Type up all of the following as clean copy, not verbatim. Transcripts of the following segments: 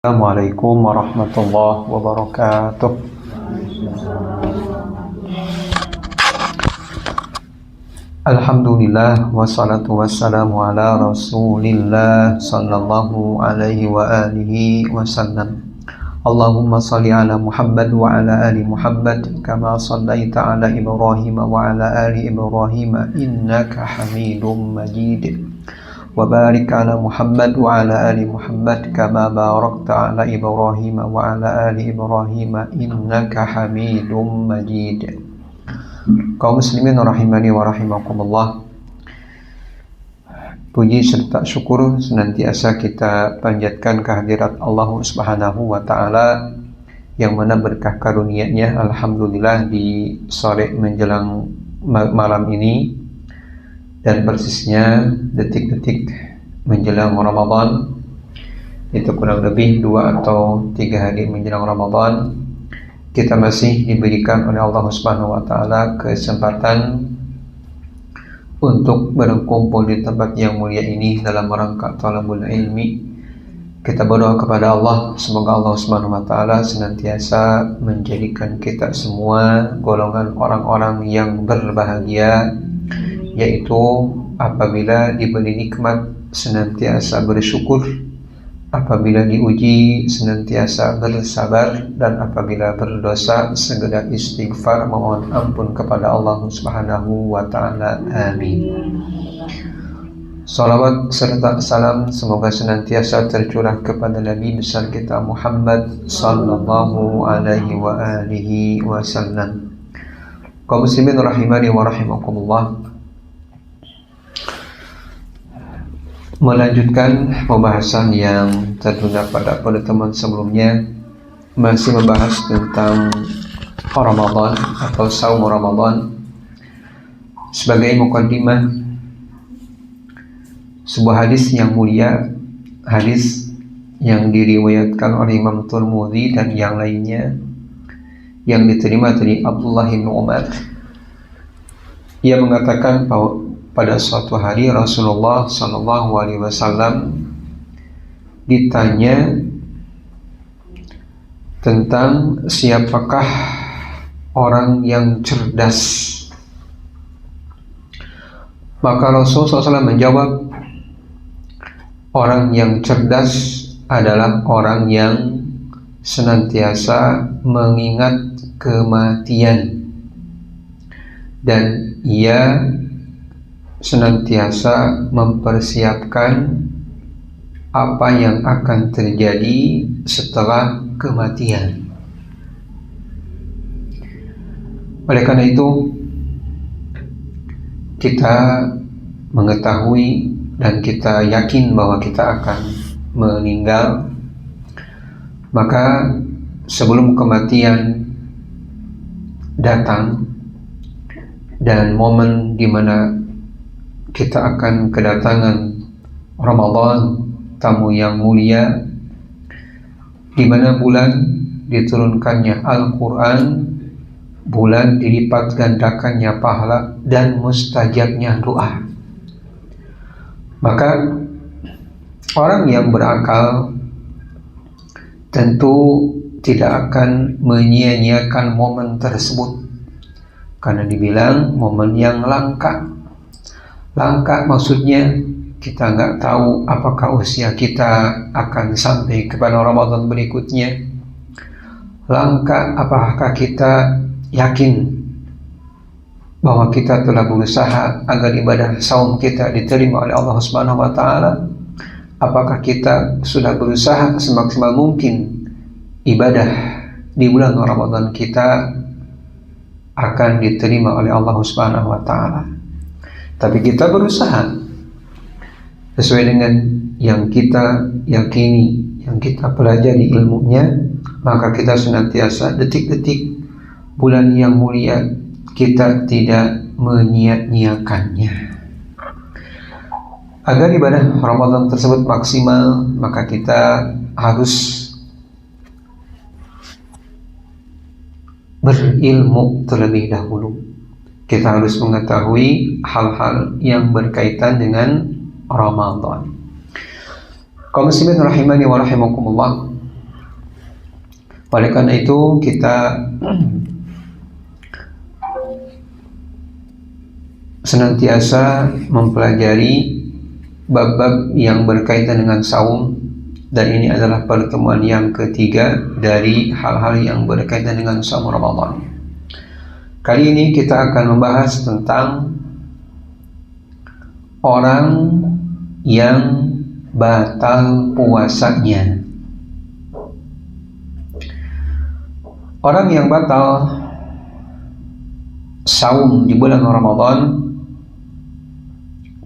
Assalamualaikum warahmatullahi wabarakatuh. Alhamdulillah wassalatu wassalamu ala Rasulillah sallallahu alaihi wa alihi wasallam. Allahumma salli ala Muhammad wa ala ali Muhammad kama sallaita ala Ibrahim wa ala ali Ibrahim innaka Hamidum Majid. Wa barik ala Muhammad wa ala ali Muhammad kama barakta ala Ibrahim wa ala ali Ibrahim innaka Hamidum Majid. Kaum muslimin rahimani wa rahimakumullah. Puji serta syukur senantiasa kita panjatkan kehadirat Allah Subhanahu wa taala yang mana berkah karunia-Nya alhamdulillah di sore menjelang malam ini dan persisnya detik-detik menjelang Ramadan, itu kurang lebih 2 atau 3 hari menjelang Ramadan, kita masih diberikan oleh Allah Subhanahu wa taala kesempatan untuk berkumpul di tempat yang mulia ini dalam rangka talabul ilmi. Kita berdoa kepada Allah, semoga Allah Subhanahu wa taala senantiasa menjadikan kita semua golongan orang-orang yang berbahagia, yaitu apabila diberi nikmat senantiasa bersyukur, apabila diuji senantiasa bersabar, dan apabila berdosa segera istighfar memohon ampun kepada Allah Subhanahu wa taala. Amin. Salawat serta salam semoga senantiasa tercurah kepada Nabi besar kita Muhammad sallallahu alaihi wa alihi wasallam. Kaum muslimin rahimani wa rahimakumullah. Melanjutkan pembahasan yang tertunda pada pertemuan sebelumnya, masih membahas tentang Ramadan atau saum Ramadan. Sebagai mukaddimah, sebuah hadis yang mulia, hadis yang diriwayatkan oleh Imam Tirmidzi dan yang lainnya, yang diterima dari Abdullah bin Umar. Ia mengatakan bahwa pada suatu hari Rasulullah sallallahu alaihi wasallam ditanya tentang siapakah orang yang cerdas. Maka Rasulullah SAW menjawab, orang yang cerdas adalah orang yang senantiasa mengingat kematian dan ia senantiasa mempersiapkan apa yang akan terjadi setelah kematian. Oleh karena itu, kita mengetahui dan kita yakin bahwa kita akan meninggal, maka sebelum kematian datang dan momen di mana kita akan kedatangan Ramadan, tamu yang mulia, di mana bulan diturunkannya Al-Quran, bulan dilipat gandakannya pahala dan mustajabnya doa. Maka orang yang berakal tentu tidak akan menyia-nyiakan momen tersebut, karena dibilang momen yang langka. Langka maksudnya kita nggak tahu apakah usia kita akan sampai kepada Ramadan berikutnya. Langka apakah kita yakin bahwa kita telah berusaha agar ibadah saum kita diterima oleh Allah Subhanahu wa taala. Apakah kita sudah berusaha semaksimal mungkin ibadah di bulan Ramadan kita akan diterima oleh Allah Subhanahu wa taala. Tapi kita berusaha sesuai dengan yang kita yakini, yang kita pelajari ilmunya, maka kita senantiasa detik-detik bulan yang mulia kita tidak menyia-nyiakannya. Agar ibadah Ramadan tersebut maksimal, maka kita harus berilmu terlebih dahulu. Kita harus mengetahui hal-hal yang berkaitan dengan Ramadan. Kaum muslimin rahimani wa rahimakumullah. Oleh karena itu kita senantiasa mempelajari bab-bab yang berkaitan dengan saum, dan ini adalah pertemuan yang ketiga dari hal-hal yang berkaitan dengan saum Ramadan. Kali ini kita akan membahas tentang orang yang batal puasanya. Orang yang batal saum di bulan Ramadan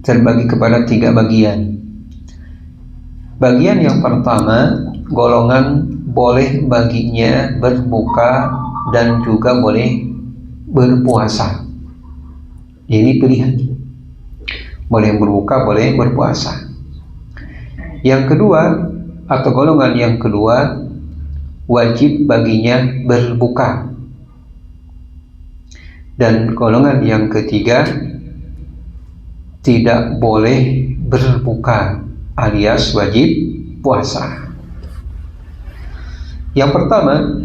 terbagi kepada 3 bagian. Bagian yang pertama, golongan boleh baginya berbuka dan juga boleh berpuasa. Ini pilihan. Boleh berbuka, boleh berpuasa. Yang kedua, atau golongan yang kedua, wajib baginya berbuka. Dan golongan yang ketiga, tidak boleh berbuka alias wajib puasa. Yang pertama,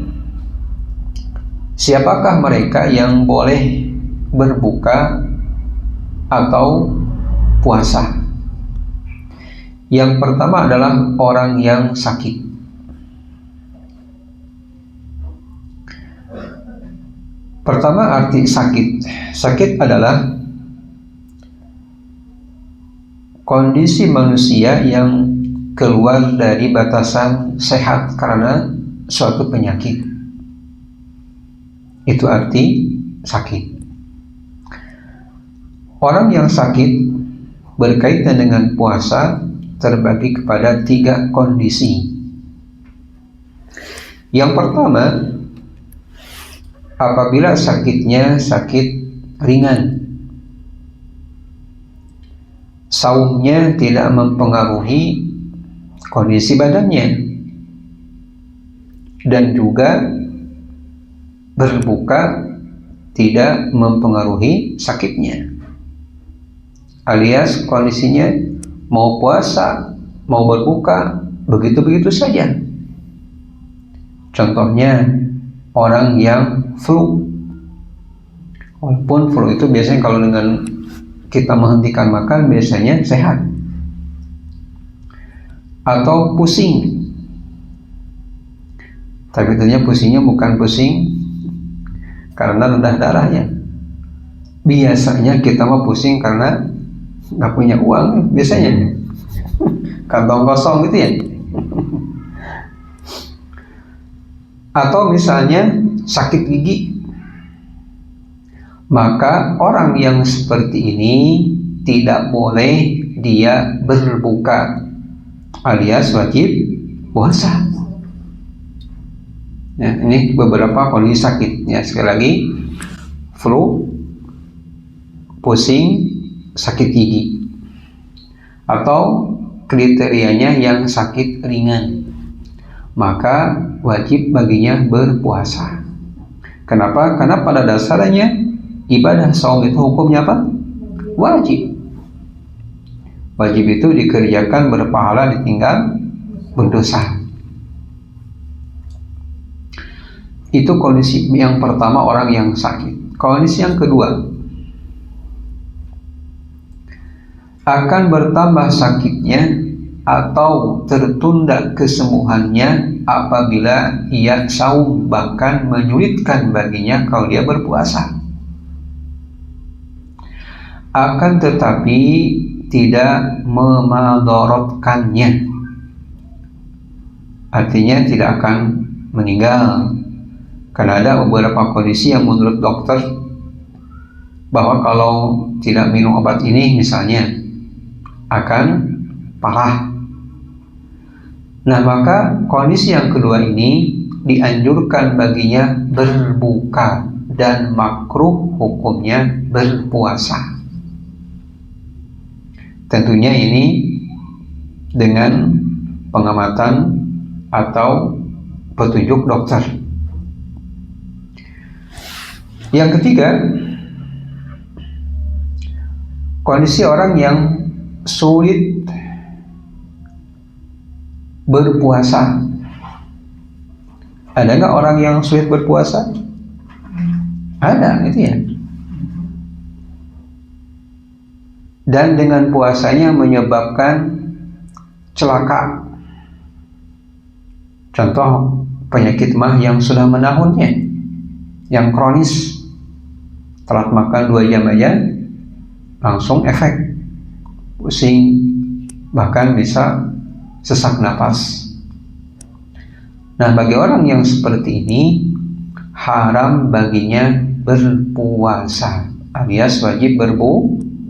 siapakah mereka yang boleh berbuka atau puasa? Yang pertama adalah orang yang sakit. Pertama, arti sakit. Sakit adalah kondisi manusia yang keluar dari batasan sehat karena suatu penyakit. Itu arti sakit. Orang yang sakit berkaitan dengan puasa terbagi kepada 3 kondisi. Yang pertama, apabila sakitnya sakit ringan, saumnya tidak mempengaruhi kondisi badannya, dan juga berbuka tidak mempengaruhi sakitnya, alias kondisinya mau puasa, mau berbuka, begitu-begitu saja. Contohnya orang yang flu. Walaupun flu itu biasanya kalau dengan kita menghentikan makan biasanya sehat. Atau pusing. Tapi tentunya pusingnya bukan pusing karena rendah darahnya. Biasanya kita mau pusing karena nggak punya uang biasanya. Kantong kosong gitu ya. Atau misalnya sakit gigi. Maka orang yang seperti ini tidak boleh dia berbuka alias wajib puasa. Ya, ini beberapa kondisi sakit. Ya, sekali lagi, flu, pusing, sakit gigi, atau kriterianya yang sakit ringan, maka wajib baginya berpuasa. Kenapa? Karena pada dasarnya ibadah saum itu hukumnya apa? Wajib. Wajib itu dikerjakan berpahala, ditinggal berdosa. Itu kondisi yang pertama, orang yang sakit. Kondisi yang kedua, akan bertambah sakitnya atau tertunda kesembuhannya apabila ia saum, bahkan menyulitkan baginya kalau dia berpuasa. Akan tetapi tidak memadorotkannya, artinya tidak akan meninggal. Karena ada beberapa kondisi yang menurut dokter bahwa kalau tidak minum obat ini misalnya akan parah. Nah, maka kondisi yang kedua ini dianjurkan baginya berbuka dan makruh hukumnya berpuasa. Tentunya ini dengan pengamatan atau petunjuk dokter. Yang ketiga, kondisi orang yang sulit berpuasa. Ada nggak orang yang sulit berpuasa? Ada, itu ya. Dan dengan puasanya menyebabkan celaka. Contoh penyakit mah yang sudah menahunnya, yang kronis, telat makan 2 jam aja langsung efek pusing, bahkan bisa sesak napas. Nah, bagi orang yang seperti ini haram baginya berpuasa, alias wajib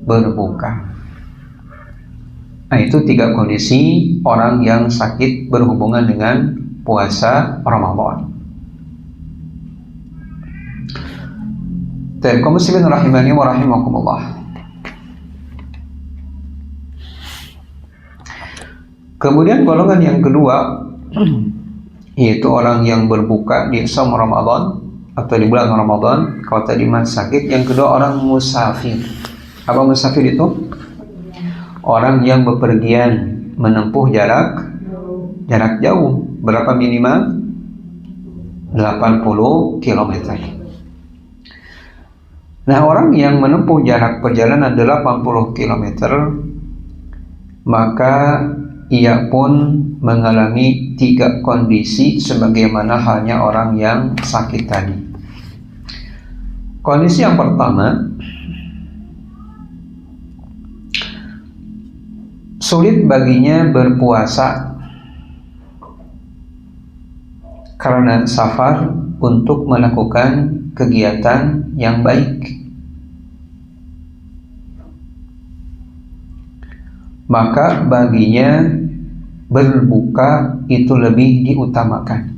berbuka. Nah, itu 3 kondisi orang yang sakit berhubungan dengan puasa Ramadan. Kaum muslimin rahimani wa rahimakumullah. Kemudian golongan yang kedua yaitu orang yang berbuka di shaum Ramadan atau di bulan Ramadan. Kalau tadi mah sakit, yang kedua orang musafir. Apa musafir itu? Orang yang bepergian menempuh jarak jauh. Berapa minimal? 80 km. Nah, orang yang menempuh jarak perjalanan 80 km, maka ia pun mengalami 3 kondisi sebagaimana halnya orang yang sakit tadi. Kondisi yang pertama, sulit baginya berpuasa karena safar untuk melakukan kegiatan yang baik. Maka baginya berbuka itu lebih diutamakan.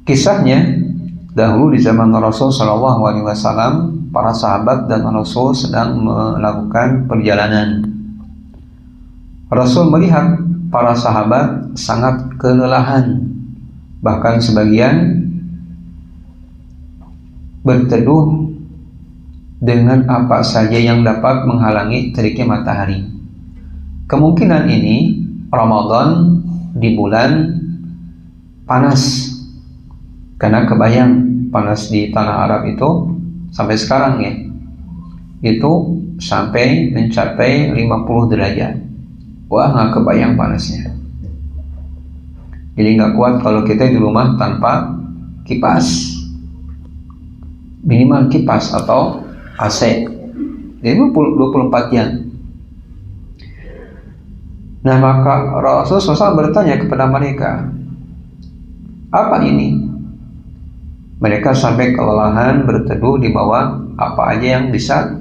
Kisahnya, dahulu di zaman Rasul SAW, para sahabat dan Rasul sedang melakukan perjalanan. Rasul melihat para sahabat sangat kelelahan, bahkan sebagian berteduh dengan apa saja yang dapat menghalangi teriknya matahari. Kemungkinan ini Ramadan di bulan panas, karena kebayang panas di tanah Arab itu sampai sekarang ya, itu sampai mencapai 50 derajat. Wah, nggak kebayang panasnya. Jadi nggak kuat kalau kita di rumah tanpa kipas, minimal kipas atau AC. Jadi 24 jam. Nah, maka Rasulullah SAW bertanya kepada mereka, apa ini? Mereka sampai kelelahan berteduh di bawah apa aja yang bisa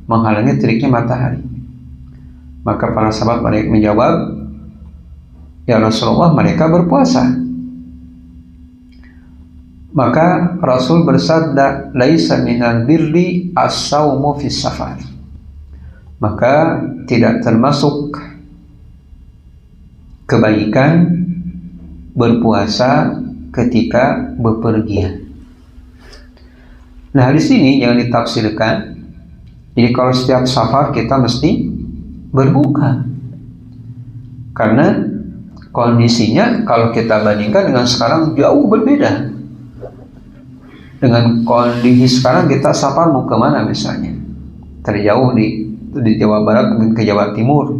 menghalangi teriknya matahari. Maka para sahabat mereka menjawab, ya Rasulullah, mereka berpuasa. Maka Rasul bersabda, laisa minal birri as-saumu fis safar. Maka tidak termasuk kebaikan berpuasa ketika bepergian. Nah, di sini yang ditafsirkan, jadi kalau setiap safar kita mesti berbuka, karena kondisinya kalau kita bandingkan dengan sekarang jauh berbeda. Dengan kondisi sekarang kita safar mau kemana misalnya, terjauh di Jawa Barat mungkin ke Jawa Timur,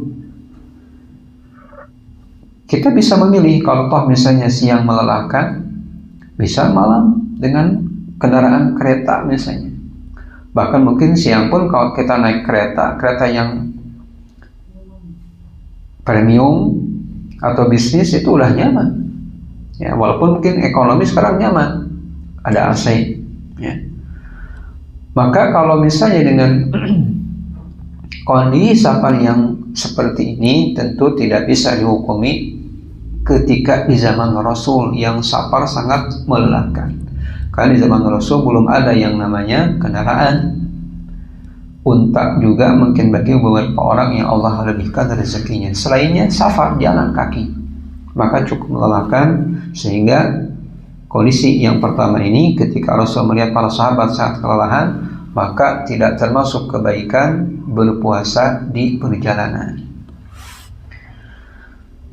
kita bisa memilih. Kalau toh misalnya siang melelahkan, bisa malam dengan kendaraan kereta misalnya. Bahkan mungkin siang pun kalau kita naik kereta yang premium atau bisnis itu udah nyaman ya, walaupun mungkin ekonomi sekarang nyaman, ada AC ya. Maka kalau misalnya dengan kondisi safar yang seperti ini, tentu tidak bisa dihukumi ketika di zaman Rasul yang safar sangat melelahkan, karena di zaman Rasul belum ada yang namanya kendaraan. Unta juga mungkin bagi beberapa orang yang Allah lebihkan rezekinya. Selainnya safar jalan kaki, maka cukup melelahkan. Sehingga kondisi yang pertama ini, ketika Rasul melihat para sahabat sangat kelelahan, maka tidak termasuk kebaikan berpuasa di perjalanan.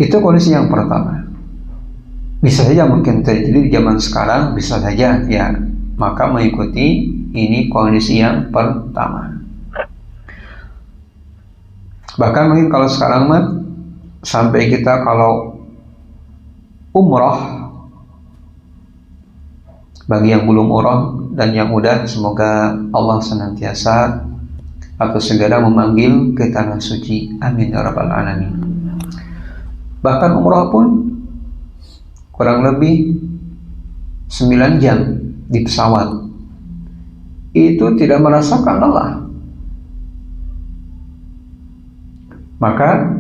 Itu kondisi yang pertama. Bisa saja mungkin terjadi di zaman sekarang, bisa saja ya. Maka mengikuti ini kondisi yang pertama. Bahkan mungkin kalau sekarang mah sampai kita kalau umroh, bagi yang belum umroh dan yang udah, semoga Allah senantiasa atau segera memanggil ke tanah suci. Amin ya rabbal alamin. Bahkan umroh pun kurang lebih 9 jam di pesawat, itu tidak merasakan lelah. Maka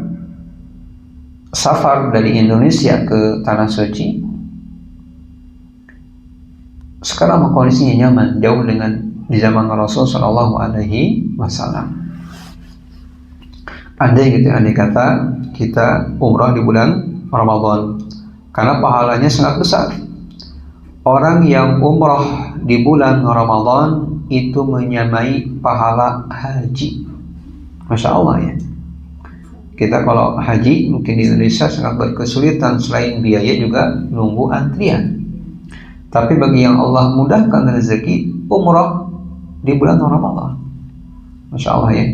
safar dari Indonesia ke tanah suci sekarang kondisinya nyaman, jauh dengan di zaman Rasul Shallallahu Alaihi Wasallam. Andai kata kita umrah di bulan Ramadan, karena pahalanya sangat besar. Orang yang umrah di bulan Ramadan itu menyamai pahala haji. Masya Allah ya. Kita kalau haji mungkin di Indonesia sangat berkesulitan, selain biaya juga nunggu antrian. Tapi bagi yang Allah mudahkan rezeki, umrah di bulan Ramadan, Masya Allah ya.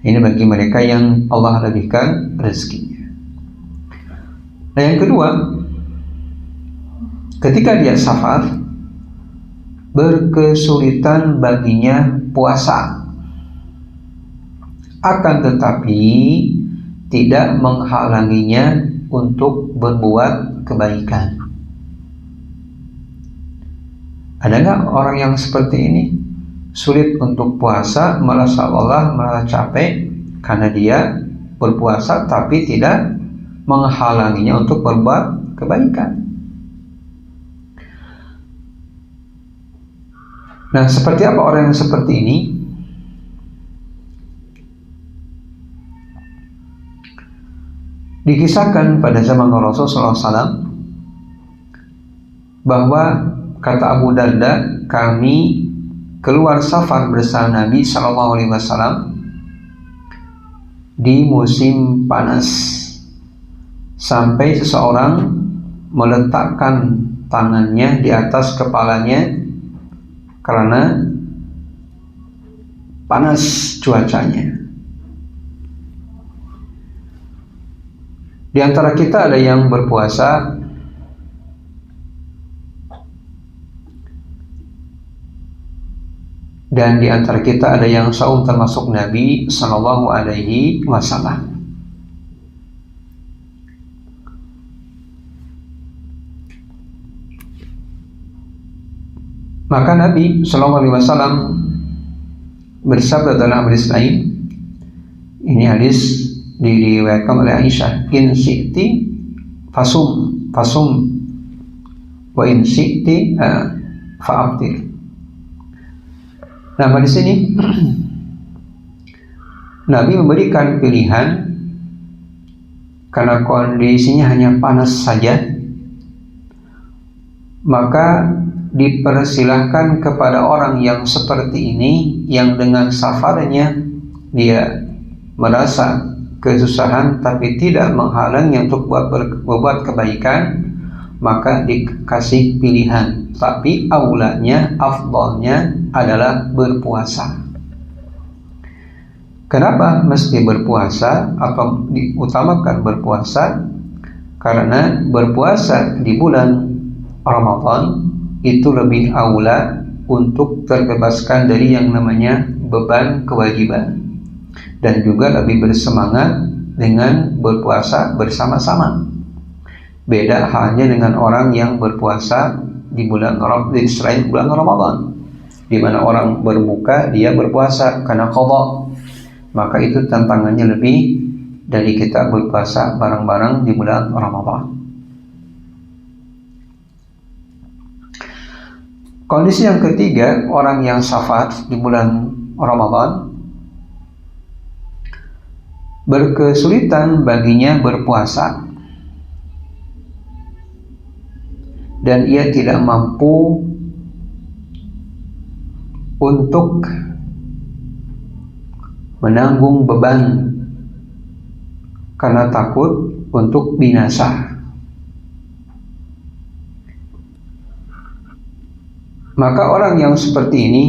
Ini bagi mereka yang Allah lebihkan rezekinya. Nah yang kedua, ketika dia safar, berkesulitan baginya puasa, akan tetapi tidak menghalanginya untuk berbuat kebaikan. Ada nggak orang yang seperti ini? Sulit untuk puasa, merasa lelah, merasa capek karena dia berpuasa tapi tidak menghalanginya untuk berbuat kebaikan. Nah, seperti apa orang yang seperti ini? Dikisahkan pada zaman Rasulullah SAW bahwa kata Abu Darda, kami keluar safar bersama Nabi SAW di musim panas, sampai seseorang meletakkan tangannya di atas kepalanya karena panas cuacanya. Di antara kita ada yang berpuasa, dan di antara kita ada yang saum, termasuk Nabi Sallallahu Alaihi Wasallam. Maka Nabi Sallallahu Alaihi Wasallam bersabda dalam hadis lain, ini hadis diriwayatkan oleh Aisyah, in syi'ti fasum wa in syi'ti fa'abtir. Nah, di sini Nabi memberikan pilihan karena kondisinya hanya panas saja, maka dipersilahkan kepada orang yang seperti ini, yang dengan safarnya dia merasa kesusahan tapi tidak menghalangi untuk berbuat kebaikan, maka dikasih pilihan. Tapi aulanya, afdalnya adalah berpuasa. Kenapa mesti berpuasa atau diutamakan berpuasa? Karena berpuasa di bulan Ramadan itu lebih aula untuk terbebaskan dari yang namanya beban kewajiban, dan juga lebih bersemangat dengan berpuasa bersama-sama. Beda halnya dengan orang yang berpuasa di bulan Ramadan, selain bulan Ramadan, di mana orang berbuka, dia berpuasa karena qada. Maka itu tantangannya lebih dari kita berpuasa bareng-bareng di bulan Ramadan. Kondisi yang ketiga, orang yang safar di bulan Ramadan, berkesulitan baginya berpuasa dan ia tidak mampu untuk menanggung beban karena takut untuk binasa. Maka orang yang seperti ini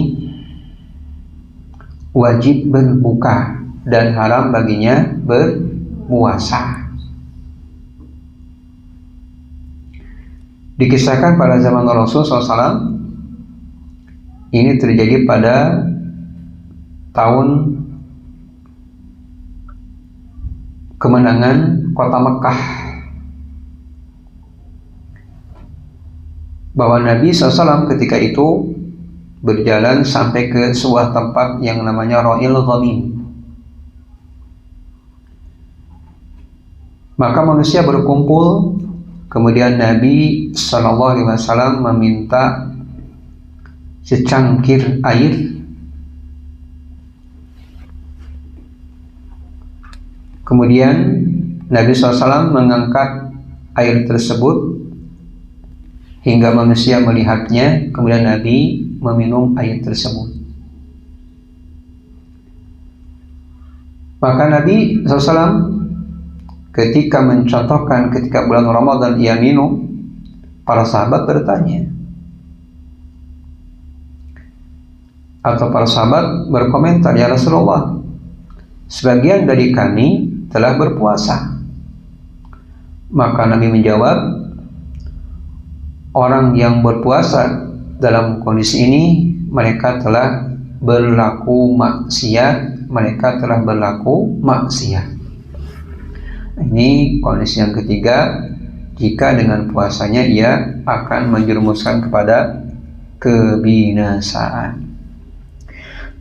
wajib berbuka dan haram baginya berpuasa. Dikisahkan pada zaman Rasul SAW, ini terjadi pada tahun kemenangan kota Mekah, bahwa Nabi SAW ketika itu berjalan sampai ke sebuah tempat yang namanya Ra'il Ghamim. Maka manusia berkumpul, kemudian Nabi SAW meminta secangkir air. Kemudian Nabi SAW mengangkat air tersebut hingga manusia melihatnya, kemudian Nabi meminum air tersebut. Maka Nabi SAW ketika mencontohkan ketika bulan Ramadan ia minum, para sahabat bertanya, atau para sahabat berkomentar, ya Rasulullah, sebagian dari kami telah berpuasa. Maka Nabi menjawab, orang yang berpuasa dalam kondisi ini mereka telah berlaku maksiat, Ini kondisi yang ketiga, jika dengan puasanya ia akan menjerumuskan kepada kebinasaan.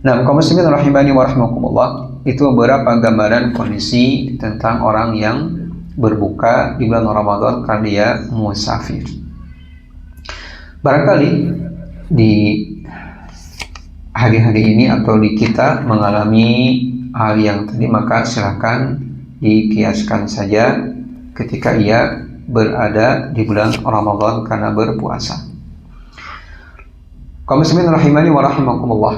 Nah, kaum muslimin rahimani wa rahimakumullah, itu beberapa gambaran kondisi tentang orang yang berbuka di bulan Ramadan karena dia musafir. Barangkali di hari-hari ini atau di kita mengalami hal yang tadi, maka silakan dikiaskan saja ketika ia berada di bulan Ramadan karena berpuasa. Kaum muslimin rahimani wa rahimakumullah,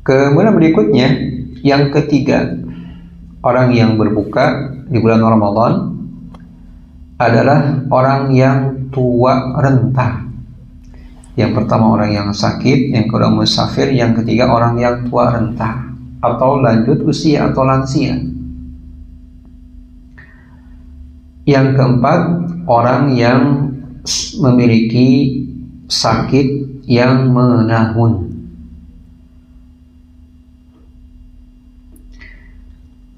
kemudian berikutnya yang ketiga, orang yang berbuka di bulan Ramadan adalah orang yang tua renta. Yang pertama orang yang sakit, yang kedua musafir, yang ketiga orang yang tua renta atau lanjut usia atau lansia. Yang keempat, orang yang memiliki sakit yang menahun.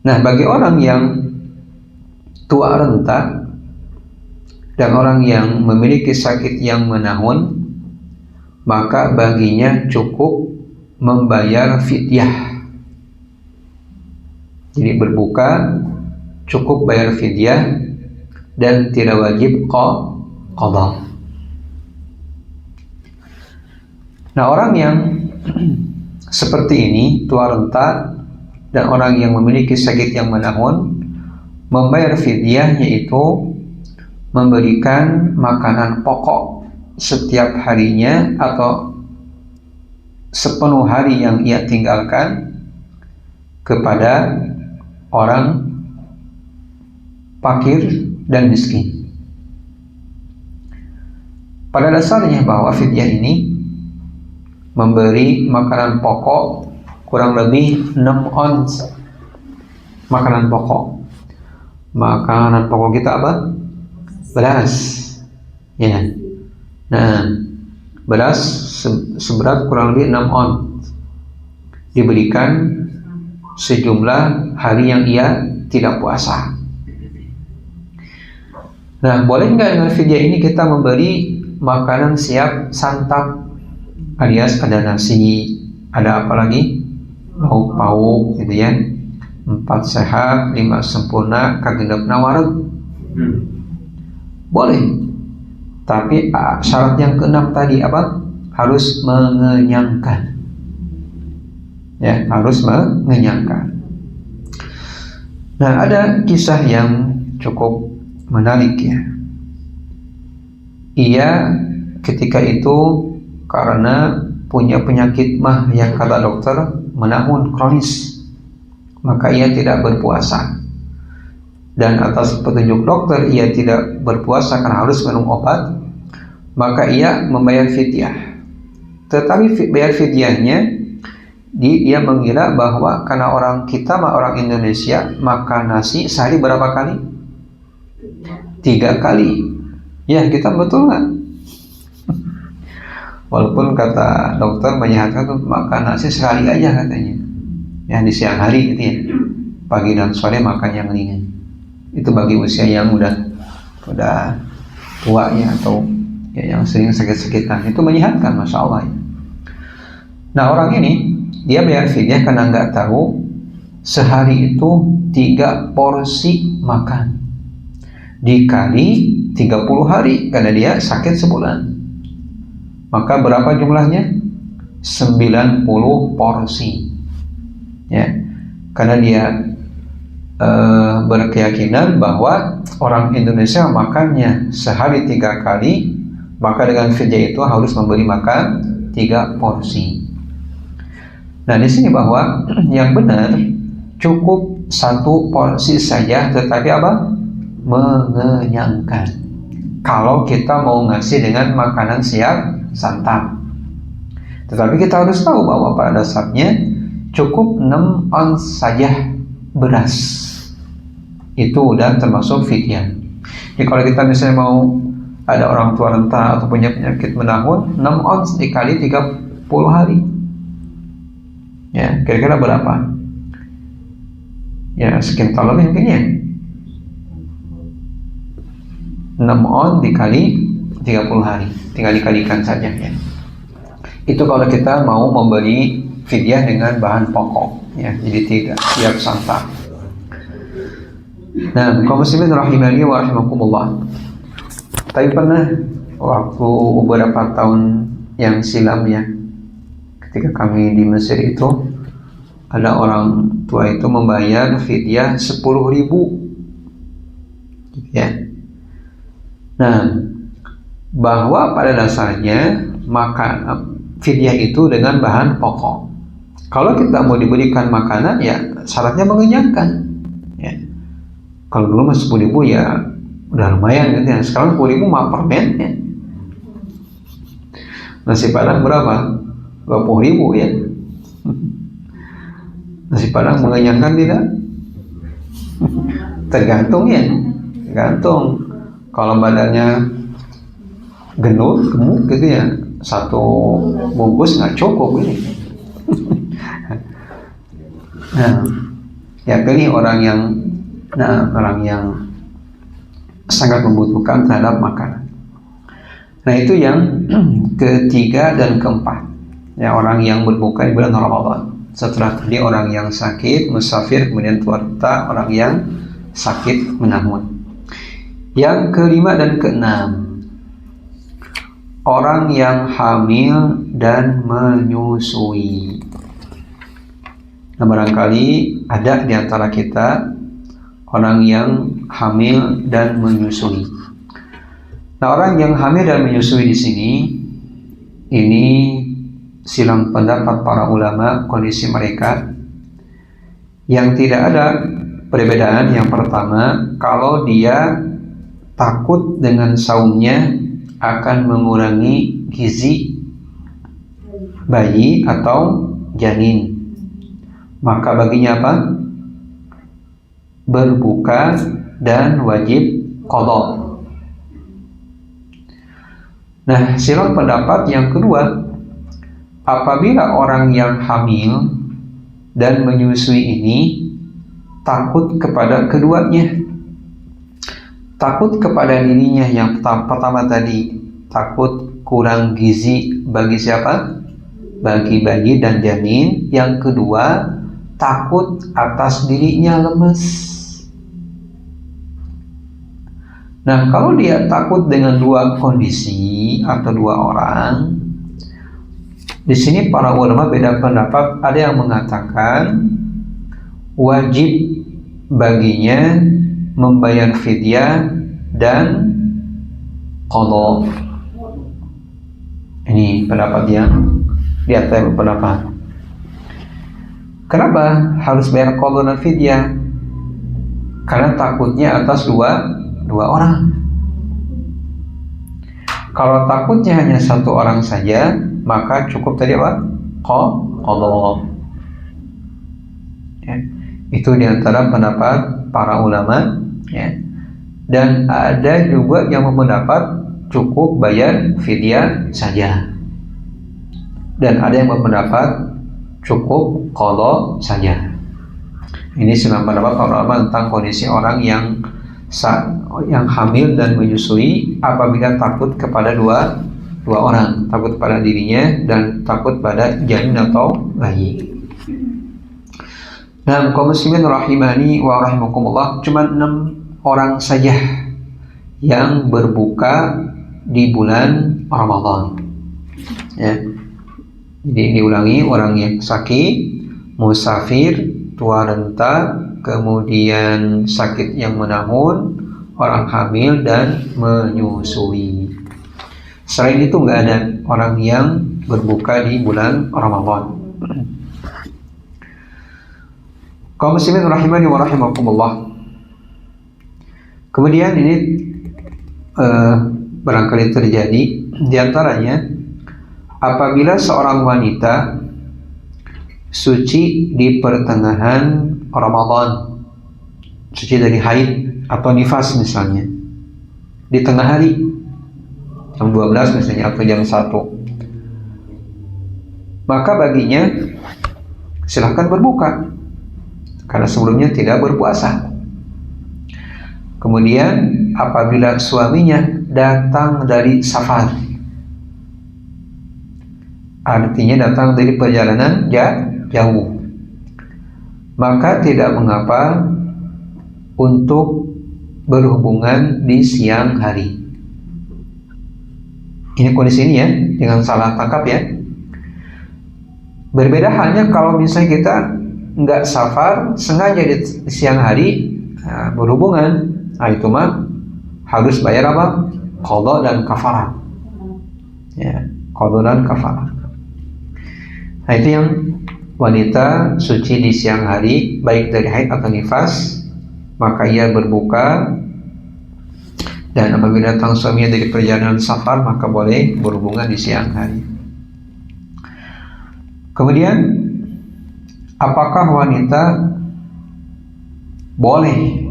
Nah, bagi orang yang tua renta dan orang yang memiliki sakit yang menahun, maka baginya cukup membayar fidyah. Jadi berbuka cukup bayar fidyah dan tidak wajib qadha. Nah, orang yang seperti ini, tua renta dan orang yang memiliki sakit yang menahun, membayar fidyah yaitu memberikan makanan pokok setiap harinya atau sepenuh hari yang ia tinggalkan kepada orang fakir dan miskin. Pada dasarnya bahwa fidyah ini memberi makanan pokok kurang lebih 6 ons makanan pokok. Makanan pokok kita apa? Beras. Ya. Nah, beras seberat kurang lebih 6 ons diberikan sejumlah hari yang ia tidak puasa. Nah, boleh nggak dengan fidyah ini kita memberi makanan siap santap, alias ada nasi, ada apa lagi? Lauk pauk gitu ya, 4 sehat, 5 sempurna, kagendapna wareg. Boleh. Tapi syarat yang keenam tadi apa? Harus mengenyangkan. Ya, harus mengenyangkan. Nah, ada kisah yang cukup menarik ya. Ia ketika itu karena punya penyakit mah yang kata dokter menahun kronis, maka ia tidak berpuasa. Dan atas petunjuk dokter ia tidak berpuasa karena harus minum obat, maka ia membayar fidyah. Tetapi bayar fidyahnya dia mengira bahwa karena orang kita orang Indonesia makan nasi sehari berapa kali? 3 kali. Ya, kita betul nggak? Walaupun kata dokter menyehatkan tuh makan nasi sekali aja katanya. Ya, di siang hari gitu ya. Pagi dan sore makan yang ringan. Itu bagi usia yang udah tua ya, atau ya yang sering sakit-sakitan. Itu menyehatkan, masya Allah ya. Nah, orang ini dia bayar fidyah karena nggak tahu sehari itu 3 porsi makan dikali 30 hari karena dia sakit sebulan. Maka berapa jumlahnya? 90 porsi. Ya, karena dia berkeyakinan bahwa orang Indonesia makannya sehari 3 kali, maka dengan fidyah itu harus memberi makan 3 porsi. Nah, di sini bahwa yang benar cukup 1 porsi saja, tetapi apa? Mengenyangkan. Kalau kita mau ngasih dengan makanan siap santap. Tetapi kita harus tahu bahwa pada dasarnya cukup 6 ons saja beras. Itu udah termasuk fidyah. Jadi kalau kita misalnya mau ada orang tua renta atau punya penyakit menahun, 6 ons dikali 30 hari. Ya, kira-kira berapa? Ya, sekitar lebih mungkin ya. 6 on dikali 30 hari. Tinggal dikalikan saja ya. Itu kalau kita mau memberi fidyah dengan bahan pokok ya. Jadi tidak siap santap. Nah, kaum muslimin rahimani wa rahimakumullah. Tapi pernah waktu beberapa tahun yang silam ya, ketika kami di Mesir itu, ada orang tua itu membayar fidyah 10.000 ya. Nah, bahwa pada dasarnya makan fidyah itu dengan bahan pokok. Kalau kita mau diberikan makanan ya syaratnya mengenyangkan ya. Kalau dulu mah 10.000 ya udah lumayan gitu ya. Sekarang 10.000 mah permen ya. Nasi padang berapa? 20.000 ya. Nasi padang mengenyangkan tidak? Tergantung ya. Tergantung. Kalau badannya gemuk gitu ya, 1 bungkus nggak cukup ini. Nah, ya pilih orang yang sangat membutuhkan terhadap makanan. Nah, itu yang ketiga dan keempat. Ya, orang yang berbuka di bulan Ramadan. Setelah tadi orang yang sakit, musafir, kemudian tua renta, orang yang sakit menahun. Yang kelima dan keenam, orang yang hamil dan menyusui. Nah, barangkali ada di antara kita orang yang hamil dan menyusui. Nah, orang yang hamil dan menyusui di sini, ini silang pendapat para ulama kondisi mereka. Yang tidak ada perbedaan yang pertama, kalau dia takut dengan saumnya akan mengurangi gizi bayi atau janin, maka baginya apa? Berbuka dan wajib qadha. Nah, silang pendapat yang kedua, apabila orang yang hamil dan menyusui ini takut kepada keduanya, takut kepada dirinya yang pertama tadi, takut kurang gizi bagi siapa? Bagi bayi dan janin. Yang kedua, takut atas dirinya lemes. Nah, kalau dia takut dengan 2 kondisi atau 2 orang, di sini para ulama beda pendapat. Ada yang mengatakan wajib baginya membayar fidyah dan qadha. Ini pendapat yang di atas pendapat. Kenapa harus bayar qadha dan fidyah? Karena takutnya atas dua orang. Kalau takutnya hanya satu orang saja, maka cukup tadi apa? Qadha. Ya. Itu diantara pendapat para ulama, ya. Dan ada juga yang berpendapat cukup bayar fidyah saja. Dan ada yang berpendapat cukup qadha saja. Ini sembilan pendapat para ulama tentang kondisi orang yang hamil dan menyusui apabila takut kepada dua orang, takut pada dirinya dan takut pada janin atau bayi. Nah, kaum muslimin rahimani wa rahimakumullah, cuma 6 orang saja yang berbuka di bulan Ramadan. Ya. Jadi diulangi, orang yang sakit, musafir, tua renta, kemudian sakit yang menahun, orang hamil dan menyusui. Selain itu nggak ada orang yang berbuka di bulan Ramadan. Kaum muslimin rahimani wa rahimakumullah. Kemudian ini barangkali terjadi diantaranya apabila seorang wanita suci di pertengahan Ramadan, suci dari haid atau nifas misalnya, di tengah hari jam 12 misalnya atau jam 1, maka baginya silahkan berbuka karena sebelumnya tidak berpuasa. Kemudian apabila suaminya datang dari safar, artinya datang dari perjalanan jauh, maka tidak mengapa untuk berhubungan di siang hari. Ini kondisi ini ya, jangan salah tangkap ya. Berbeda halnya kalau misalnya kita nggak safar, sengaja di siang hari berhubungan, nah itu mah harus bayar apa? Qadha dan kafarah. Ya, qadha dan kafarah. Nah itu yang wanita suci di siang hari, baik dari haid atau nifas, maka ia berbuka. Dan apabila datang suaminya dari perjalanan safar, maka boleh berhubungan di siang hari. Kemudian, apakah wanita boleh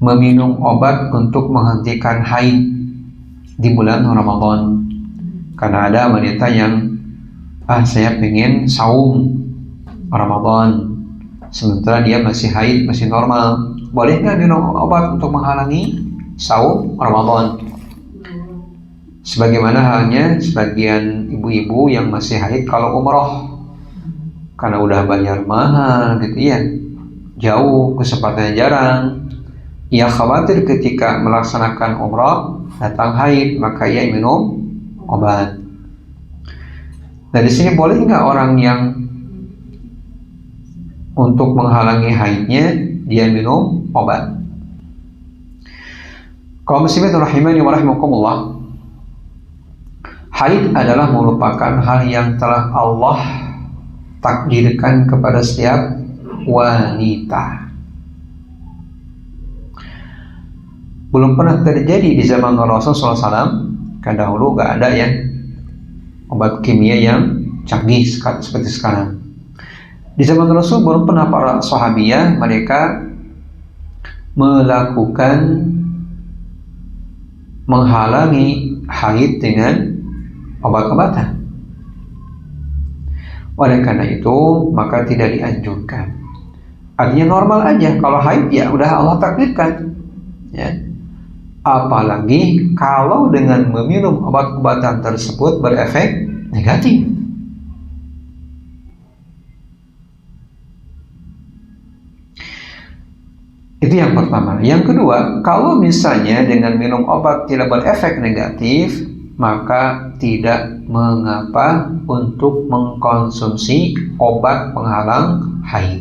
meminum obat untuk menghentikan haid di bulan Ramadan? Karena ada wanita yang saya pengen saum Ramadan, sementara dia masih haid, masih normal. Boleh nggak minum obat untuk menghalangi saum Ramadan? Sebagaimana halnya sebagian ibu-ibu yang masih haid kalau umroh, karena udah bayar mahal gitu ya, jauh, kesempatannya jarang, ia khawatir ketika melaksanakan umroh datang haid, maka ia minum obat. Nah di sini boleh nggak orang yang untuk menghalangi haidnya dia minum obat? Kaum muslimin rahimani wa rahimakumullah, haid adalah merupakan hal yang telah Allah takdirkan kepada setiap wanita. Belum pernah terjadi di zaman Rasulullah SAW, kan dahulu gak ada ya obat kimia yang canggih seperti sekarang. Di zaman Rasul belum pernah para sahabiyah mereka melakukan menghalangi haid dengan obat-obatan. Oleh karena itu maka tidak dianjurkan. Artinya normal aja, kalau haid ya udah Allah takdirkan ya. Apalagi kalau dengan meminum obat-obatan tersebut berefek negatif. Itu yang pertama. Yang kedua, kalau misalnya dengan minum obat tidak berefek negatif, maka tidak mengapa untuk mengkonsumsi obat penghalang haid.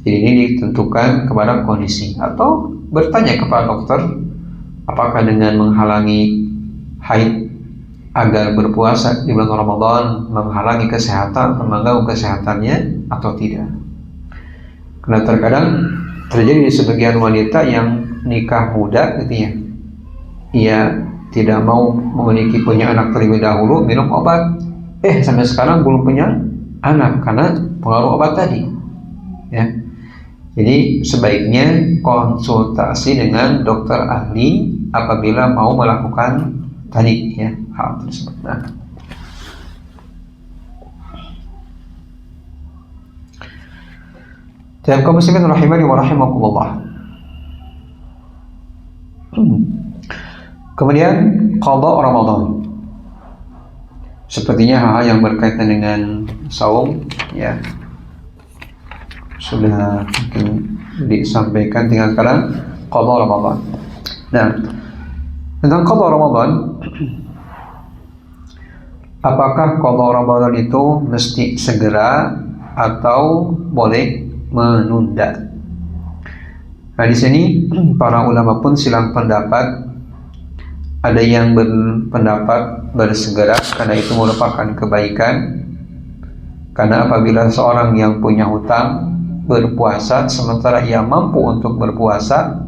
Jadi ini ditentukan kepada kondisi, atau bertanya kepada dokter apakah dengan menghalangi haid agar berpuasa di bulan Ramadan menghalangi kesehatan atau mengganggu kesehatannya atau tidak. Karena terkadang terjadi di sebagian wanita yang nikah muda gitu ya, ia tidak mau punya anak terlebih dahulu, minum obat, sampai sekarang belum punya anak karena pengaruh obat tadi ya. Jadi sebaiknya konsultasi dengan dokter ahli apabila mau melakukan tadi ya hal tersebut. Nah, dan kaum muslimin rahimani wa rahimakumullah. Kemudian qada Ramadan. Sepertinya hal-hal yang berkaitan dengan saum ya sudah mungkin disampaikan, tinggal sekarang qada Ramadan. Nah, tentang qada Ramadan, apakah qada Ramadan itu mesti segera atau boleh menunda? Nah, di sini para ulama pun silang pendapat. Ada yang berpendapat bersegera karena itu merupakan kebaikan. Karena apabila seorang yang punya hutang berpuasa sementara ia mampu untuk berpuasa,